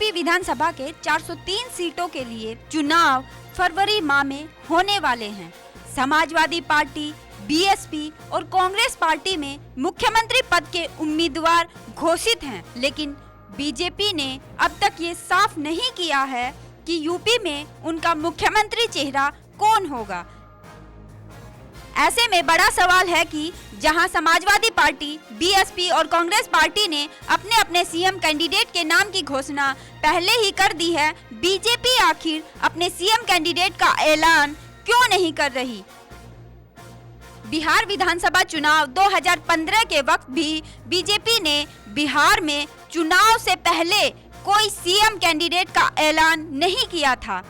UP विधानसभा के 403 सीटों के लिए चुनाव फरवरी माह में होने वाले हैं। समाजवादी पार्टी, बीएसपी और कांग्रेस पार्टी में मुख्यमंत्री पद के उम्मीदवार घोषित हैं, लेकिन बीजेपी ने अब तक ये साफ नहीं किया है कि यूपी में उनका मुख्यमंत्री चेहरा कौन होगा। ऐसे में बड़ा सवाल है कि जहां समाजवादी पार्टी, बीएसपी और कांग्रेस पार्टी ने अपने अपने सीएम कैंडिडेट के नाम की घोषणा पहले ही कर दी है, बीजेपी आखिर अपने सीएम कैंडिडेट का ऐलान क्यों नहीं कर रही। बिहार विधानसभा चुनाव 2015 के वक्त भी बीजेपी ने बिहार में चुनाव से पहले कोई सीएम कैंडिडेट का ऐलान नहीं किया था।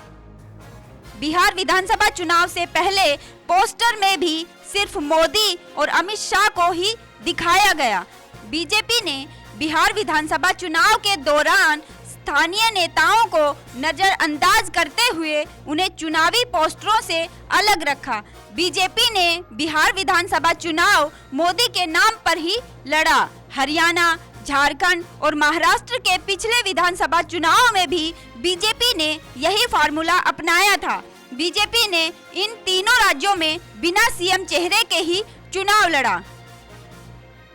बिहार विधानसभा चुनाव से पहले पोस्टर में भी सिर्फ मोदी और अमित शाह को ही दिखाया गया। बीजेपी ने बिहार विधानसभा चुनाव के दौरान स्थानीय नेताओं को नजरअंदाज करते हुए उन्हें चुनावी पोस्टरों से अलग रखा। बीजेपी ने बिहार विधानसभा चुनाव मोदी के नाम पर ही लड़ा। हरियाणा, झारखंड और महाराष्ट्र के पिछले विधानसभा चुनाव में भी बीजेपी ने यही फार्मूला अपनाया था। बीजेपी ने इन तीनों राज्यों में बिना सीएम चेहरे के ही चुनाव लड़ा।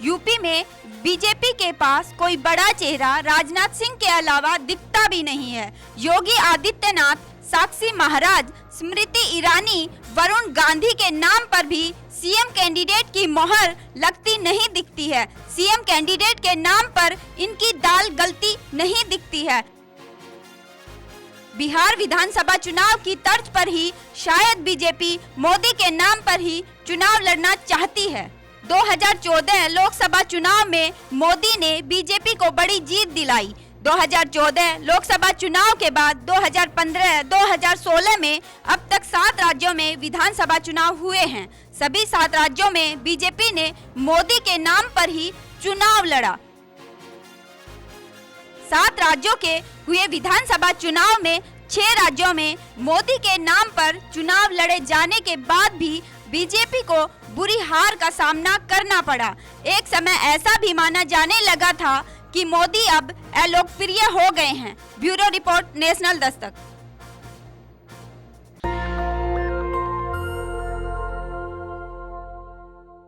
यूपी में बीजेपी के पास कोई बड़ा चेहरा राजनाथ सिंह के अलावा दिखता भी नहीं है। योगी आदित्यनाथ, साक्षी महाराज, स्मृति ईरानी, वरुण गांधी के नाम पर भी सीएम कैंडिडेट की मोहर लगती नहीं दिखती है। सीएम कैंडिडेट के नाम पर इनकी दाल गलती नहीं दिखती है। बिहार विधानसभा चुनाव की तर्ज पर ही शायद बीजेपी मोदी के नाम पर ही चुनाव लड़ना चाहती है। 2014 लोकसभा चुनाव में मोदी ने बीजेपी को बड़ी जीत दिलाई। 2014 लोकसभा चुनाव के बाद 2015, 2016 में अब तक 7 राज्यों में विधानसभा चुनाव हुए हैं। सभी 7 राज्यों में बीजेपी ने मोदी के नाम पर ही चुनाव लड़ा। 7 राज्यों के हुए विधानसभा चुनाव में 6 राज्यों में मोदी के नाम पर चुनाव लड़े जाने के बाद भी बीजेपी को बुरी हार का सामना करना पड़ा। एक समय ऐसा भी माना जाने लगा था कि मोदी अब अलोकप्रिय हो गए हैं। Bureau report, national Dastak.